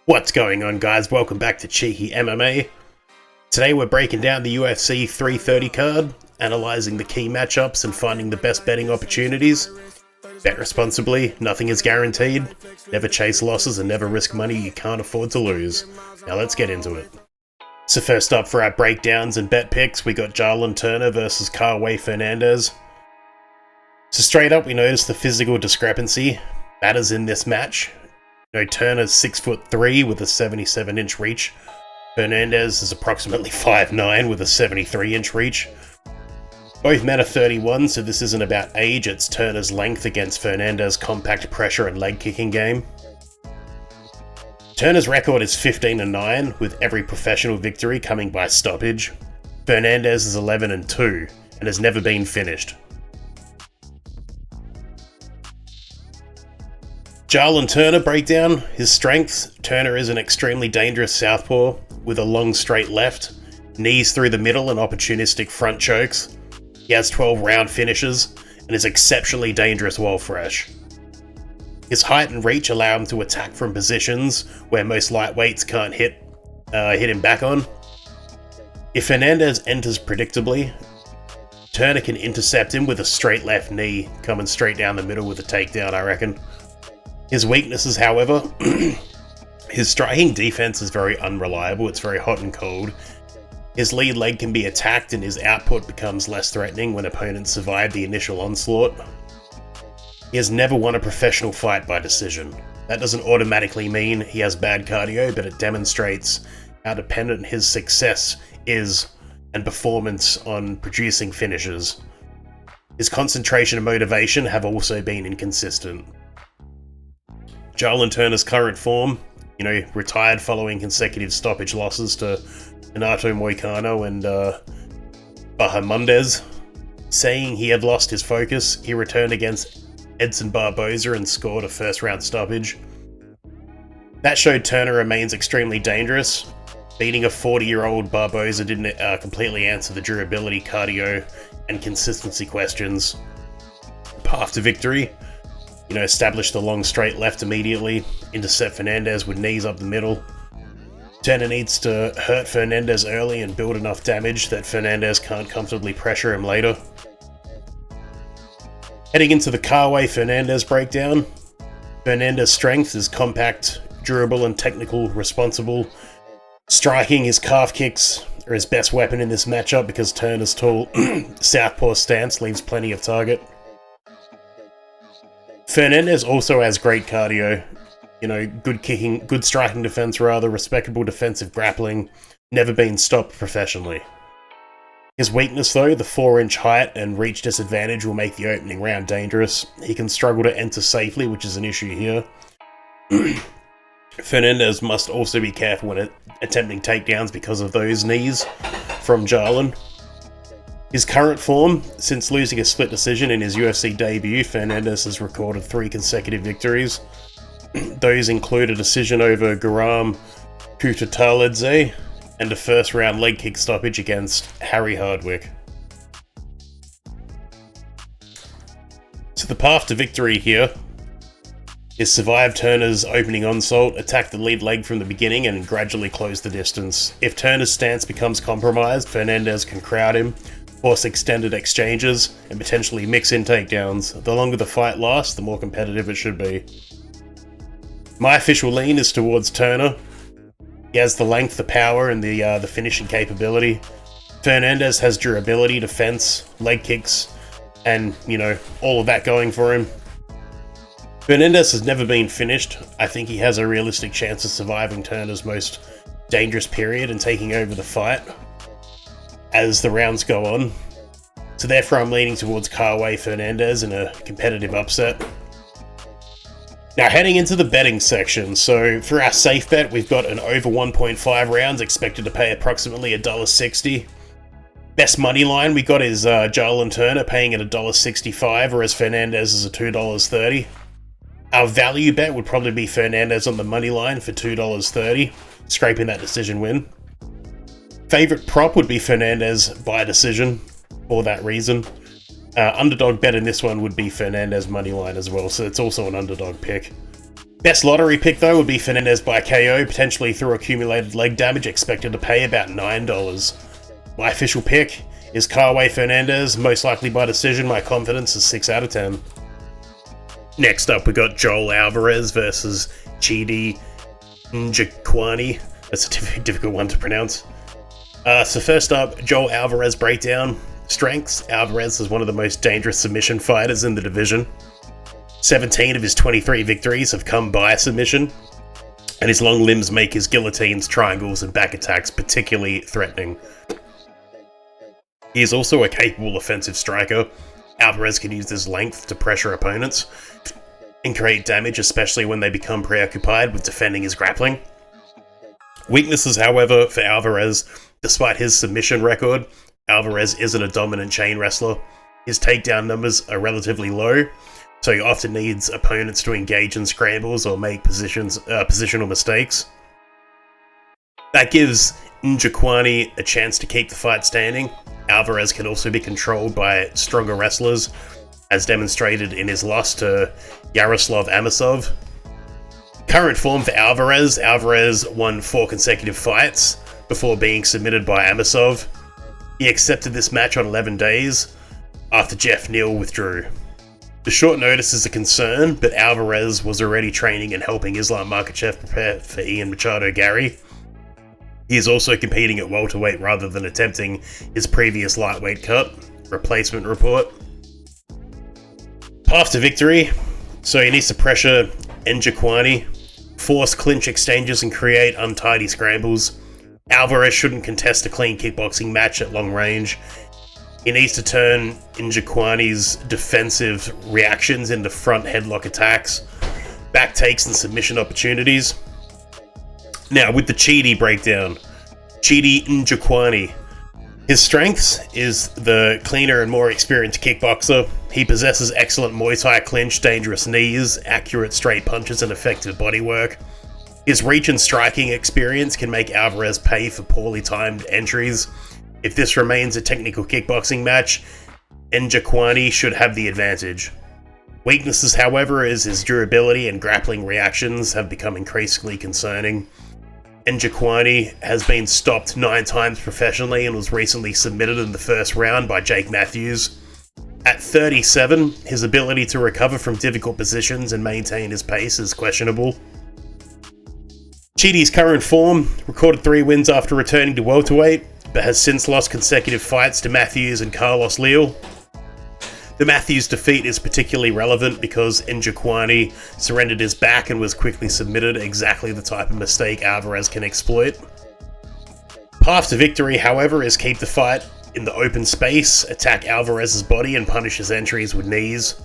What's going on, guys? Welcome back to CheekyMMA. Today we're breaking down the UFC 330 card, analysing the key matchups and finding the best betting opportunities. Bet responsibly, nothing is guaranteed. Never chase losses and never risk money you can't afford to lose. Now let's get into it. So first up for our breakdowns and bet picks, we got Jalin Turner versus Kauê Fernandes. So straight up, we noticed the physical discrepancy matters in this match. Turner's 6'3" with a 77-inch reach. Fernandes is approximately 5'9" with a 73-inch reach. Both men are 31, so this isn't about age, it's Turner's length against Fernandes' compact pressure and leg kicking game. Turner's record is 15-9, with every professional victory coming by stoppage. Fernandes is 11-2, and has never been finished. Jalin Turner breakdown. His strengths: Turner is an extremely dangerous southpaw with a long straight left, knees through the middle and opportunistic front chokes. He has 12 round finishes and is exceptionally dangerous while fresh. His height and reach allow him to attack from positions where most lightweights can't hit him back on. If Fernandes enters predictably, Turner can intercept him with a straight left knee coming straight down the middle with a takedown, I reckon. His weaknesses, however, his striking defense is very unreliable, it's very hot and cold. His lead leg can be attacked and his output becomes less threatening when opponents survive the initial onslaught. He has never won a professional fight by decision. That doesn't automatically mean he has bad cardio, but it demonstrates how dependent his success is and performance on producing finishes. His concentration and motivation have also been inconsistent. Jalin Turner's current form, retired following consecutive stoppage losses to Renato Moicano and Bahamondes. Saying he had lost his focus, he returned against Edson Barboza and scored a first-round stoppage. That showed Turner remains extremely dangerous. Beating a 40-year-old Barboza didn't completely answer the durability, cardio, and consistency questions. Path to victory: establish the long straight left immediately, intercept Fernandes with knees up the middle. Turner needs to hurt Fernandes early and build enough damage that Fernandes can't comfortably pressure him later. Heading into the Kauê Fernandes breakdown, Fernandes' strength is compact, durable and technical responsible. Striking, his calf kicks are his best weapon in this matchup because Turner's tall southpaw stance leaves plenty of target. Fernandes also has great cardio, good kicking, good striking defense rather, respectable defensive grappling, never been stopped professionally. His weakness though, the 4-inch height and reach disadvantage will make the opening round dangerous. He can struggle to enter safely, which is an issue here. Fernandes must also be careful when attempting takedowns because of those knees from Jalin. His current form: since losing a split decision in his UFC debut, Fernandes has recorded 3 consecutive victories. Those include a decision over Guram Kutataladze and a first-round leg kick stoppage against Harry Hardwick. So the path to victory here is survive Turner's opening onslaught, attack the lead leg from the beginning, and gradually close the distance. If Turner's stance becomes compromised, Fernandes can crowd him, force extended exchanges, and potentially mix in takedowns. The longer the fight lasts, the more competitive it should be. My official lean is towards Turner. He has the length, the power, and the finishing capability. Fernandes has durability, defense, leg kicks, and, all of that going for him. Fernandes has never been finished. I think he has a realistic chance of surviving Turner's most dangerous period and taking over the fight as the rounds go on. So therefore I'm leaning towards Kauê Fernandes in a competitive upset. Now heading into the betting section, so for our safe bet we've got an over 1.5 rounds expected to pay approximately $1.60. Best money line we got is Jalin Turner paying at $1.65, whereas Fernandes is at $2.30. Our value bet would probably be Fernandes on the money line for $2.30, scraping that decision win. Favorite prop would be Fernandes by decision for that reason. Underdog bet in this one would be Fernandes moneyline as well, so it's also an underdog pick. Best lottery pick though would be Fernandes by KO, potentially through accumulated leg damage, expected to pay about $9. My official pick is Kauê Fernandes, most likely by decision. My confidence is 6 out of 10. Next up, we got Joel Álvarez versus Chidi Njokuani. That's a difficult one to pronounce. So first up, Joel Álvarez breakdown. Strengths: Álvarez is one of the most dangerous submission fighters in the division. 17 of his 23 victories have come by submission, and his long limbs make his guillotines, triangles, and back attacks particularly threatening. He is also a capable offensive striker. Álvarez can use his length to pressure opponents and create damage, especially when they become preoccupied with defending his grappling. Weaknesses, however, for Álvarez: despite his submission record, Álvarez isn't a dominant chain wrestler. His takedown numbers are relatively low, so he often needs opponents to engage in scrambles or make positional mistakes. That gives Njokuani a chance to keep the fight standing. Álvarez can also be controlled by stronger wrestlers, as demonstrated in his loss to Yaroslav Amosov. Current form for Álvarez: Álvarez won 4 consecutive fights before being submitted by Amosov. He accepted this match on 11 days after Jeff Neal withdrew. The short notice is a concern, but Álvarez was already training and helping Islam Makhachev prepare for Ian Machado Garry. He is also competing at welterweight rather than attempting his previous lightweight cut. Replacement report. Path to victory. So he needs to pressure Njokuani, force clinch exchanges and create untidy scrambles. Álvarez shouldn't contest a clean kickboxing match at long range. He needs to turn Njokuani's defensive reactions into front headlock attacks, back takes and submission opportunities. Now, with the Chidi breakdown, Chidi Njokuani. His strengths is the cleaner and more experienced kickboxer. He possesses excellent Muay Thai clinch, dangerous knees, accurate straight punches, and effective bodywork. His reach and striking experience can make Álvarez pay for poorly timed entries. If this remains a technical kickboxing match, Njokuani should have the advantage. Weaknesses, however, is his durability and grappling reactions have become increasingly concerning. Njokuani has been stopped 9 times professionally and was recently submitted in the first round by Jake Matthews. At 37, his ability to recover from difficult positions and maintain his pace is questionable. Chidi's current form: recorded 3 wins after returning to welterweight, but has since lost consecutive fights to Matthews and Carlos Leal. The Matthews defeat is particularly relevant because Njokuani surrendered his back and was quickly submitted, exactly the type of mistake Álvarez can exploit. Path to victory, however, is keep the fight in the open space, attack Álvarez's body and punish his entries with knees.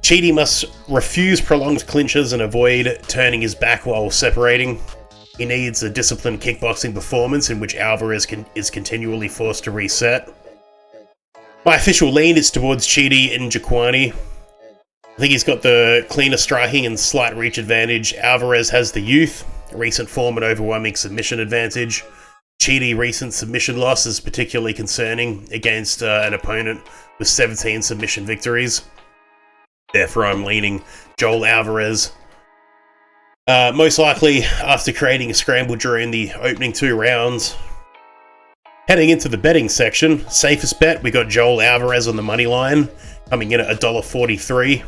Chidi must refuse prolonged clinches and avoid turning his back while separating. He needs a disciplined kickboxing performance in which Álvarez is continually forced to reset. My official lean is towards Chidi Njokuani. I think he's got the cleaner striking and slight reach advantage. Álvarez has the youth, recent form and overwhelming submission advantage. Chidi recent submission loss is particularly concerning against an opponent with 17 submission victories. Therefore, I'm leaning Joel Álvarez. Most likely after creating a scramble during the opening 2 rounds. Heading into the betting section, safest bet, we got Joel Álvarez on the money line, coming in at $1.43.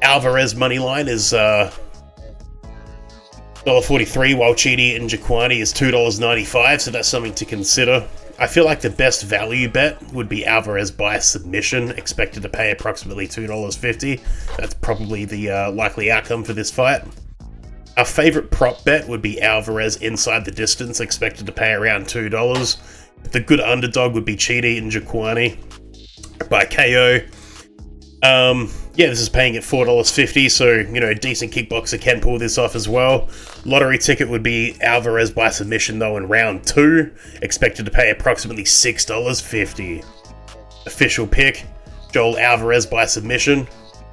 Álvarez money line is $1.43, while Chidi Njokuani is $2.95, so that's something to consider. I feel like the best value bet would be Álvarez by submission, expected to pay approximately $2.50. That's probably the likely outcome for this fight. Our favourite prop bet would be Álvarez inside the distance, expected to pay around $2. The good underdog would be Chidi Njokuani by KO. This is paying at $4.50, so, a decent kickboxer can pull this off as well. Lottery ticket would be Álvarez by submission, though, in round 2, expected to pay approximately $6.50. Official pick, Joel Álvarez by submission,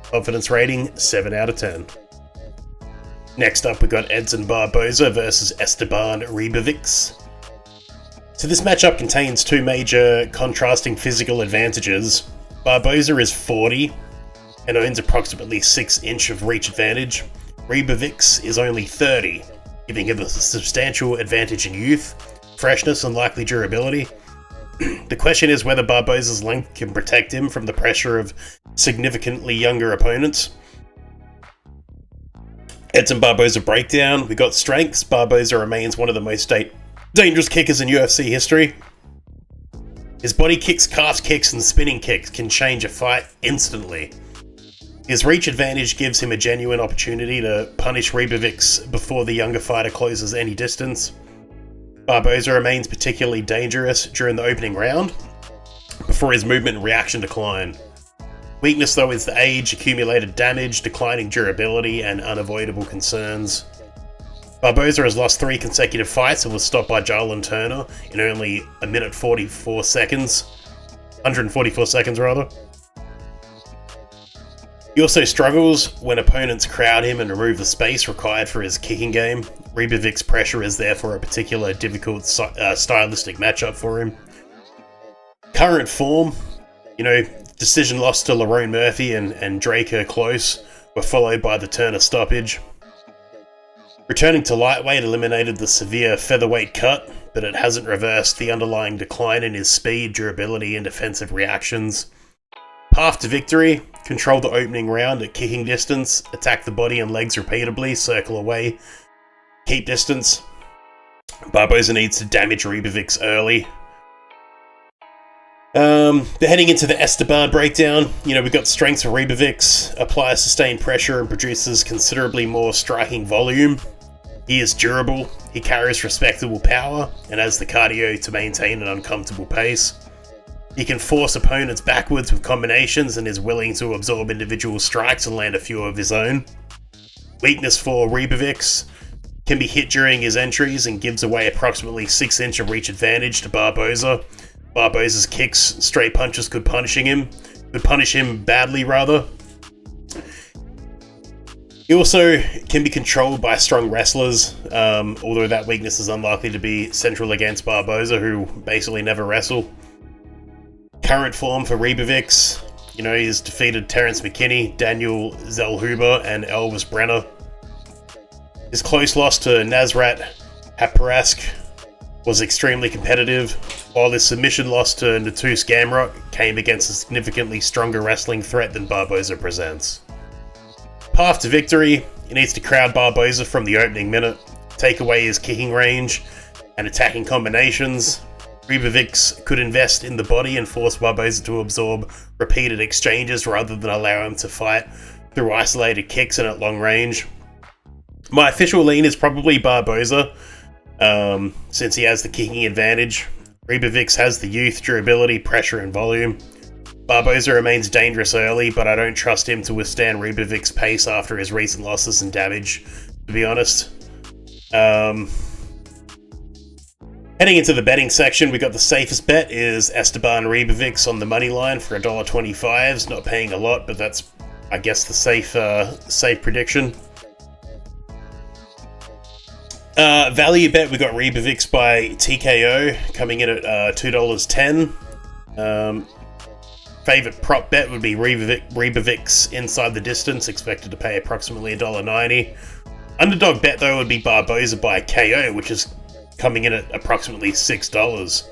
confidence rating 7 out of 10. Next up, we got Edson Barboza versus Esteban Ribovics. So this matchup contains 2 major contrasting physical advantages. Barboza is 40 and owns approximately 6 inch of reach advantage. Ribovics is only 30, giving him a substantial advantage in youth, freshness, and likely durability. The question is whether Barboza's length can protect him from the pressure of significantly younger opponents. Edson Barboza breakdown. We got strengths. Barboza remains one of the most dangerous kickers in UFC history. His body kicks, calf kicks, and spinning kicks can change a fight instantly. His reach advantage gives him a genuine opportunity to punish Ribovics before the younger fighter closes any distance. Barboza remains particularly dangerous during the opening round, before his movement and reaction decline. Weakness, though, is the age, accumulated damage, declining durability, and unavoidable concerns. Barboza has lost 3 consecutive fights and was stopped by Jalin Turner in only 144 seconds. He also struggles when opponents crowd him and remove the space required for his kicking game. Ribovics' pressure is therefore a particular difficult stylistic matchup for him. Current form, decision loss to Lerone Murphy and Draker Close were followed by the Turner stoppage. Returning to lightweight eliminated the severe featherweight cut, but it hasn't reversed the underlying decline in his speed, durability, and defensive reactions. Path to victory: control the opening round at kicking distance, attack the body and legs repeatedly, circle away, keep distance. Barboza needs to damage Ribovics early. Heading into the Esteban breakdown, we've got strengths for Ribovics, applies sustained pressure and produces considerably more striking volume. He is durable, he carries respectable power, and has the cardio to maintain an uncomfortable pace. He can force opponents backwards with combinations and is willing to absorb individual strikes and land a few of his own. Weakness for Ribovics: can be hit during his entries and gives away approximately 6 inch of reach advantage to Barboza. Barboza's kicks, straight punches could punish him badly rather. He also can be controlled by strong wrestlers, although that weakness is unlikely to be central against Barboza, who basically never wrestle. Current form for Ribovics, he's defeated Terrence McKinney, Daniel Zellhuber, and Elvis Brenner. His close loss to Nasrat Haqparast was extremely competitive, while his submission loss to Natus Gamrot came against a significantly stronger wrestling threat than Barboza presents. Path to victory: he needs to crowd Barboza from the opening minute, take away his kicking range and attacking combinations. Ribovics could invest in the body and force Barboza to absorb repeated exchanges rather than allow him to fight through isolated kicks and at long range. My official lean is probably Barboza, since he has the kicking advantage. Ribovics has the youth, durability, pressure, and volume. Barboza remains dangerous early, but I don't trust him to withstand Ribovics' pace after his recent losses and damage, to be honest. Heading into the betting section, we got the safest bet is Esteban Ribovics on the money line for $1.25. It's not paying a lot, but that's, I guess, the safe prediction. Value bet, we got Ribovics by TKO coming in at $2.10. Favorite prop bet would be Ribovics inside the distance, expected to pay approximately $1.90. Underdog bet though would be Barboza by KO, which is coming in at approximately $6.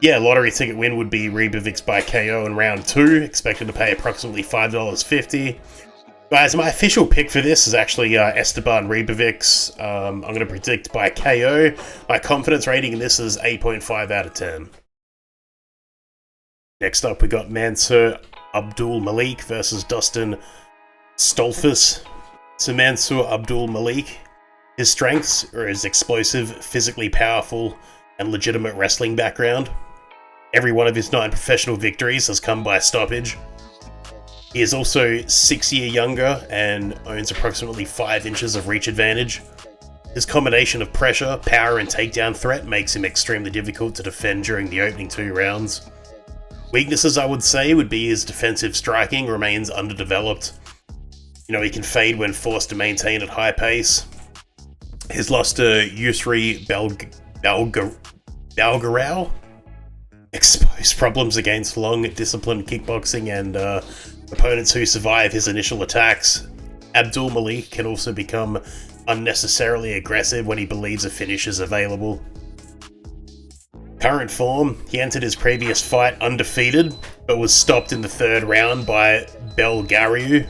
Lottery ticket win would be Ribovics by KO in round 2, expected to pay approximately $5.50. Guys, my official pick for this is actually Esteban Ribovics. I'm going to predict by KO. My confidence rating in this is 8.5 out of 10. Next up, we got Mansur Abdul-Malik versus Dustin Stoltzfus. So Mansur Abdul-Malik, his strengths are his explosive, physically powerful, and legitimate wrestling background. Every one of his 9 professional victories has come by stoppage. He is also 6 years younger and owns approximately 5 inches of reach advantage. His combination of pressure, power, and takedown threat makes him extremely difficult to defend during the opening 2 rounds. Weaknesses, I would say, would be his defensive striking remains underdeveloped. He can fade when forced to maintain at high pace. His loss to Yusri Belgarau exposed problems against long, disciplined kickboxing and opponents who survive his initial attacks. Abdul-Malik can also become unnecessarily aggressive when he believes a finish is available. Current form, he entered his previous fight undefeated, but was stopped in the third round by Belgariu.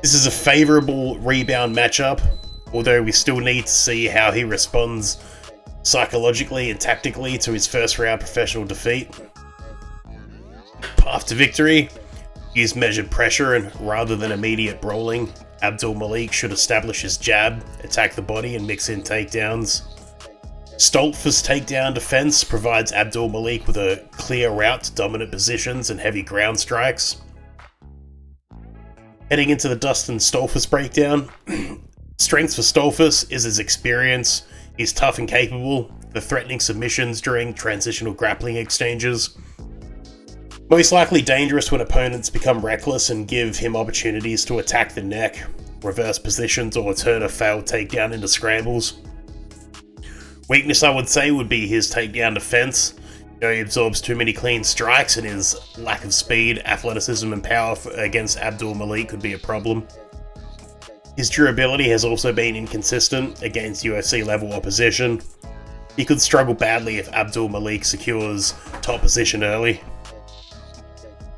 This is a favourable rebound matchup, although we still need to see how he responds psychologically and tactically to his first round professional defeat. Path to victory, use measured pressure and rather than immediate brawling. Abdul-Malik should establish his jab, attack the body and mix in takedowns. Stoltzfus takedown defense provides Abdul-Malik with a clear route to dominant positions and heavy ground strikes. Heading into the Dustin Stoltzfus breakdown, strengths for Stoltzfus is his experience. He's tough and capable, the threatening submissions during transitional grappling exchanges. Most likely dangerous when opponents become reckless and give him opportunities to attack the neck, reverse positions, or turn a failed takedown into scrambles. Weakness, I would say, would be his takedown defense. He absorbs too many clean strikes, and his lack of speed, athleticism, and power against Abdul-Malik could be a problem. His durability has also been inconsistent against UFC level opposition. He could struggle badly if Abdul-Malik secures top position early.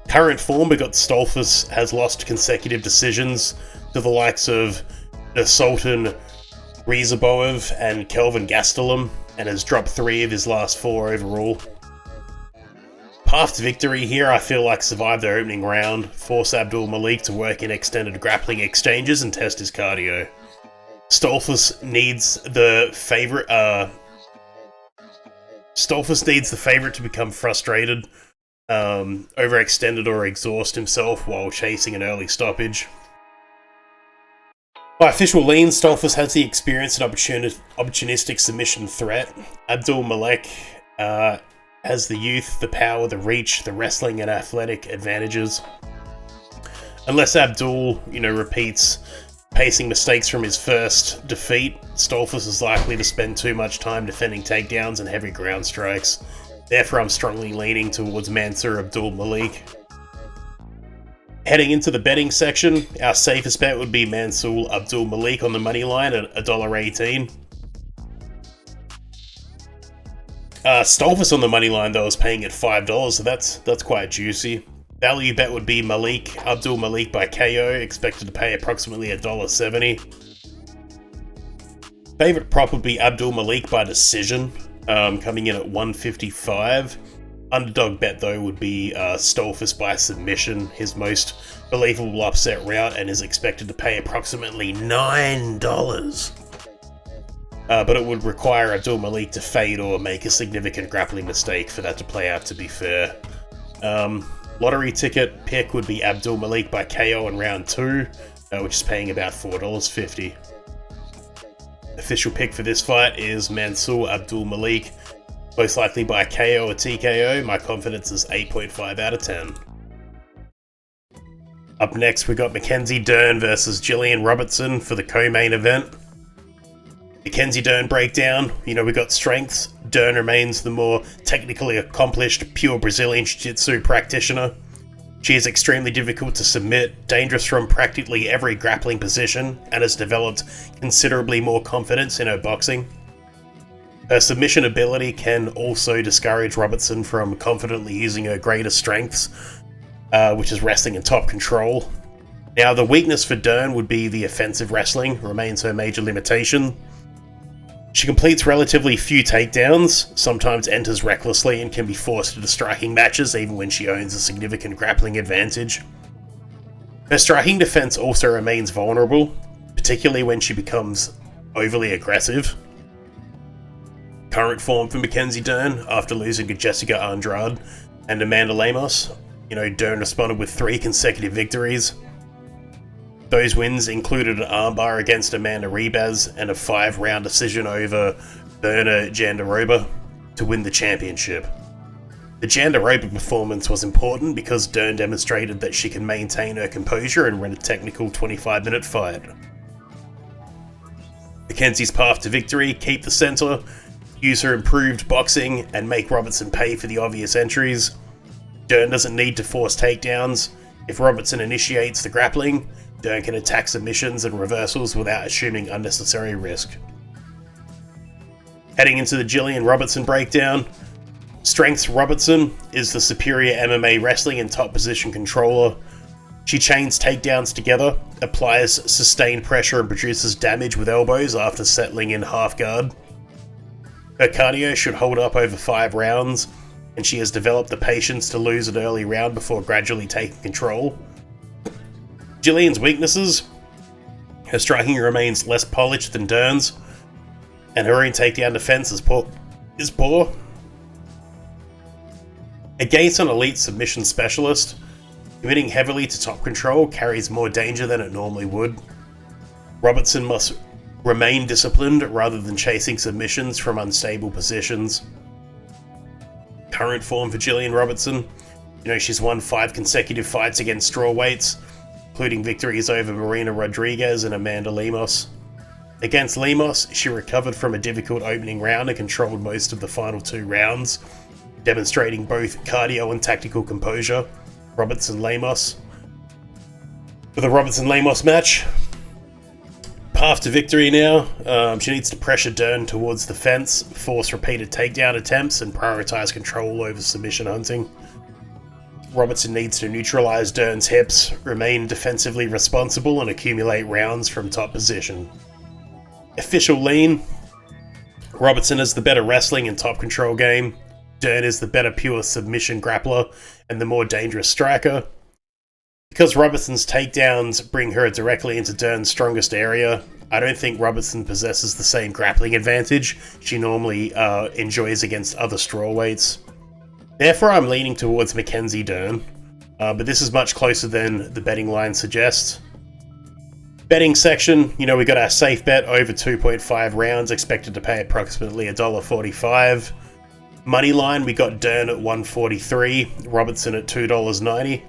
Current form, we got Stoltzfus has lost consecutive decisions to the likes of Sultan Ribovics and Kelvin Gastelum, and has dropped 3 of his last 4 overall. Path to victory here, I feel like survive the opening round, force Abdul-Malik to work in extended grappling exchanges and test his cardio. Stoltzfus needs the favourite to become frustrated, overextended or exhaust himself while chasing an early stoppage. By official leans, Stoltzfus has the experience and opportunistic submission threat. Abdul-Malik has the youth, the power, the reach, the wrestling and athletic advantages. Unless Abdul, repeats pacing mistakes from his first defeat, Stoltzfus is likely to spend too much time defending takedowns and heavy ground strikes. Therefore, I'm strongly leaning towards Mansur Abdul-Malik. Heading into the betting section, our safest bet would be Mansur Abdul-Malik on the money line at $1.18. Stoltzfus on the money line though is paying at $5, so that's quite juicy. Value bet would be Abdul-Malik by KO, expected to pay approximately $1.70. Favorite prop would be Abdul-Malik by decision, coming in at $1.55. Underdog bet though would be Stoltzfus by submission, his most believable upset route, and is expected to pay approximately $9. But it would require Abdul-Malik to fade or make a significant grappling mistake for that to play out, to be fair. Lottery ticket pick would be Abdul-Malik by KO in round 2, which is paying about $4.50. Official pick for this fight is Mansur Abdul-Malik, most likely by KO or TKO. My confidence is 8.5 out of 10. Up next, we got Mackenzie Dern versus Gillian Robertson for the co-main event. Mackenzie Dern breakdown, we got strengths. Dern remains the more technically accomplished, pure Brazilian Jiu-Jitsu practitioner. She is extremely difficult to submit, dangerous from practically every grappling position, and has developed considerably more confidence in her boxing. Her submission ability can also discourage Robertson from confidently using her greater strengths, which is wrestling and top control. Now, the weakness for Dern would be the offensive wrestling, remains her major limitation. She completes relatively few takedowns, sometimes enters recklessly, and can be forced into striking matches even when she owns a significant grappling advantage. Her striking defense also remains vulnerable, particularly when she becomes overly aggressive. Current form for Mackenzie Dern, after losing to Jessica Andrade and Amanda Lemos, Dern responded with 3 consecutive victories. Those wins included an armbar against Amanda Ribas and a 5-round decision over Berna Jandiroba to win the championship. The Jandiroba performance was important because Dern demonstrated that she can maintain her composure and run a technical 25-minute fight. Mackenzie's path to victory: keep the center, use her improved boxing, and make Robertson pay for the obvious entries. Dern doesn't need to force takedowns. If Robertson initiates the grappling, Dern can attack submissions and reversals without assuming unnecessary risk. Heading into the Gillian Robertson breakdown, strengths: Robertson is the superior MMA wrestling and top position controller. She chains takedowns together, applies sustained pressure and produces damage with elbows after settling in half guard. Her cardio should hold up over 5 rounds, and she has developed the patience to lose an early round before gradually taking control. Gillian's weaknesses: her striking remains less polished than Dern's, and her own takedown defense is poor. Against an elite submission specialist, committing heavily to top control carries more danger than it normally would. Robertson must remain disciplined rather than chasing submissions from unstable positions. Current form for Gillian Robertson: she's won 5 consecutive fights against strawweights, including victories over Marina Rodriguez and Amanda Lemos. Against Lemos, she recovered from a difficult opening round and controlled most of the final 2 rounds, demonstrating both cardio and tactical composure. Robertson-Lemos. For the Robertson-Lemos match, path to victory now. She needs to pressure Dern towards the fence, force repeated takedown attempts, and prioritize control over submission hunting. Robertson needs to neutralize Dern's hips, remain defensively responsible, and accumulate rounds from top position. Official lean: Robertson is the better wrestling and top control game. Dern is the better pure submission grappler and the more dangerous striker. Because Robertson's takedowns bring her directly into Dern's strongest area, I don't think Robertson possesses the same grappling advantage she normally enjoys against other strawweights. Therefore, I'm leaning towards Mackenzie Dern, but this is much closer than the betting line suggests. Betting section, we got our safe bet over 2.5 rounds, expected to pay approximately $1.45. Money line, we got Dern at $1.43, Robertson at $2.90.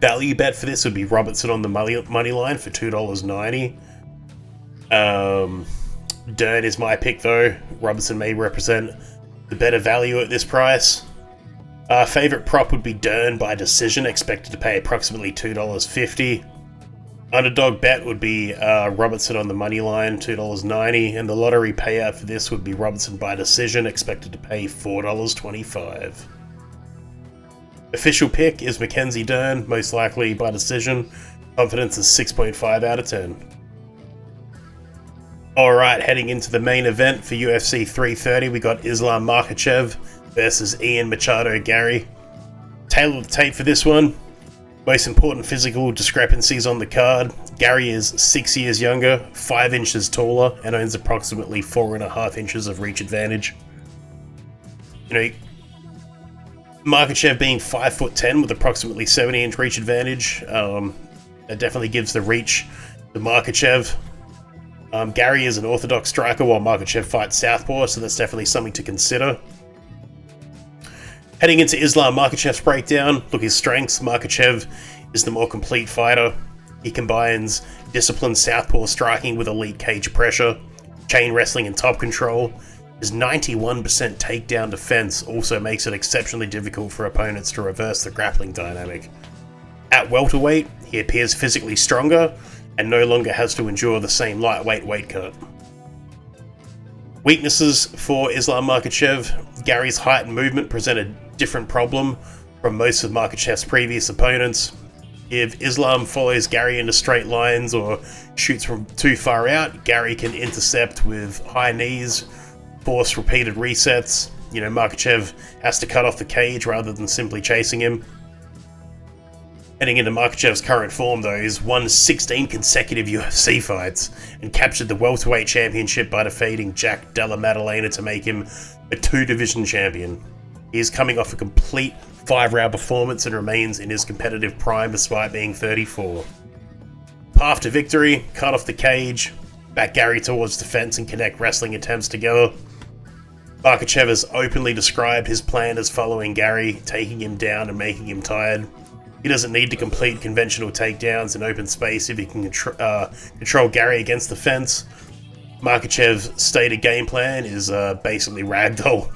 Value bet for this would be Robertson on the money line for $2.90. Dern is my pick though. Robertson may represent the better value at this price. Favorite prop would be Dern by decision, expected to pay approximately $2.50. Underdog bet would be Robertson on the money line, $2.90, and the lottery payout for this would be Robertson by decision, expected to pay $4.25. Official pick is Mackenzie Dern, most likely by decision. Confidence is 6.5 out of 10. Alright, heading into the main event for UFC 330, we got Islam Makhachev versus Ian Machado Garry. Tail of the tape for this one. Most important physical discrepancies on the card: Garry is 6 years younger, 5 inches taller, and owns approximately 4.5 inches of reach advantage. Makhachev being 5'10" with approximately 70-inch reach advantage, that definitely gives the reach to Makhachev. Garry is an orthodox striker while Makhachev fights southpaw, so that's definitely something to consider. Heading into Islam Makhachev's breakdown, look, his strengths: Makhachev is the more complete fighter. He combines disciplined southpaw striking with elite cage pressure, chain wrestling and top control. His 91% takedown defense also makes it exceptionally difficult for opponents to reverse the grappling dynamic. At welterweight, he appears physically stronger and no longer has to endure the same lightweight weight cut. Weaknesses for Islam Makhachev: Garry's height and movement present a different problem from most of Makhachev's previous opponents. If Islam follows Garry into straight lines or shoots from too far out, Garry can intercept with high knees, force repeated resets. Makhachev has to cut off the cage rather than simply chasing him. Heading into Makhachev's current form though, he's won 16 consecutive UFC fights and captured the welterweight championship by defeating Jack Della Maddalena to make him a 2-division champion. He is coming off a complete 5-round performance and remains in his competitive prime despite being 34. Path to victory: cut off the cage, back Garry towards the fence and connect wrestling attempts together. Makhachev has openly described his plan as following Garry, taking him down and making him tired. He doesn't need to complete conventional takedowns in open space if he can control Garry against the fence. Makhachev's stated game plan is basically ragdoll.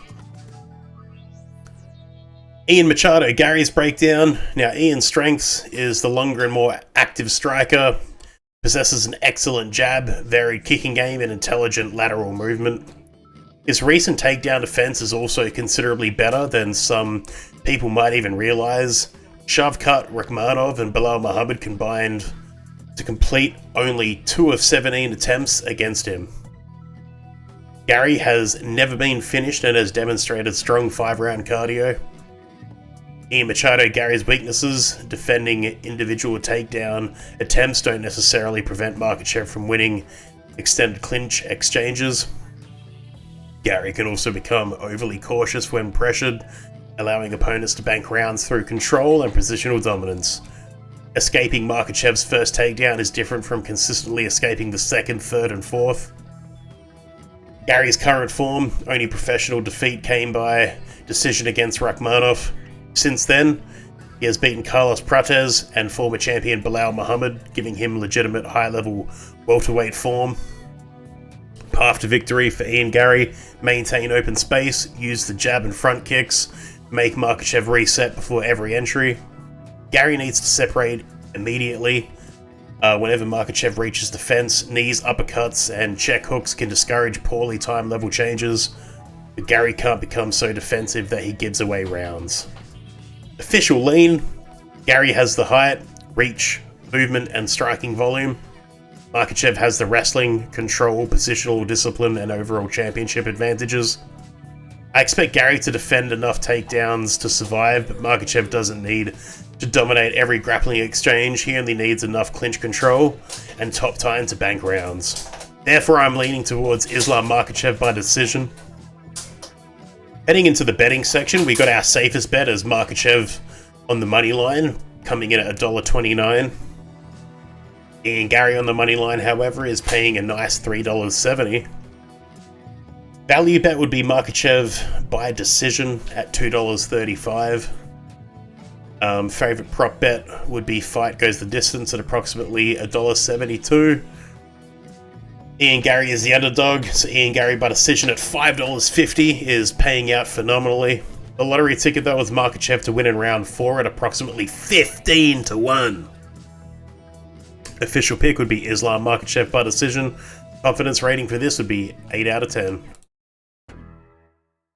Ian Machado Garry's breakdown. Now, Ian's strengths is the longer and more active striker, possesses an excellent jab, varied kicking game, and intelligent lateral movement. His recent takedown defense is also considerably better than some people might even realize. Shavkat Rakhmonov and Belal Muhammad combined to complete only 2 of 17 attempts against him. Garry has never been finished and has demonstrated strong 5-round cardio. Ian Machado Garry's weaknesses: defending individual takedown attempts don't necessarily prevent Makhachev from winning extended clinch exchanges. Garry can also become overly cautious when pressured, allowing opponents to bank rounds through control and positional dominance. Escaping Makhachev's first takedown is different from consistently escaping the second, third, and fourth. Garry's current form: only professional defeat came by decision against Rakhmonov. Since then, he has beaten Carlos Prates and former champion Belal Muhammad, giving him legitimate high-level welterweight form. Path to victory for Ian Garry: maintain open space, use the jab and front kicks, make Makhachev reset before every entry. Garry needs to separate immediately. Whenever Makhachev reaches the fence, knees, uppercuts, and check hooks can discourage poorly timed level changes, but Garry can't become so defensive that he gives away rounds. Official lean: Garry has the height, reach, movement, and striking volume. Makhachev has the wrestling, control, positional discipline, and overall championship advantages. I expect Garry to defend enough takedowns to survive, but Makhachev doesn't need to dominate every grappling exchange. He only needs enough clinch control and top time to bank rounds. Therefore, I'm leaning towards Islam Makhachev by decision. Heading into the betting section, we got our safest bet as Makhachev on the money line, coming in at $1.29. Ian Garry on the money line, however, is paying a nice $3.70. Value bet would be Makhachev by decision at $2.35. Favorite prop bet would be fight goes the distance at approximately $1.72. Ian Garry is the underdog, so Ian Garry by decision at $5.50 is paying out phenomenally. The lottery ticket though with Makhachev to win in round 4 at approximately 15-1. Official pick would be Islam Makhachev by decision. Confidence rating for this would be 8 out of 10.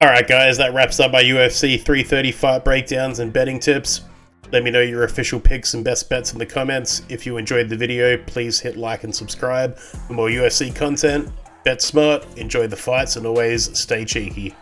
Alright guys, that wraps up my UFC 330 fight breakdowns and betting tips. Let me know your official picks and best bets in the comments. If you enjoyed the video, please hit like and subscribe for more UFC content. Bet smart, enjoy the fights, and always stay cheeky.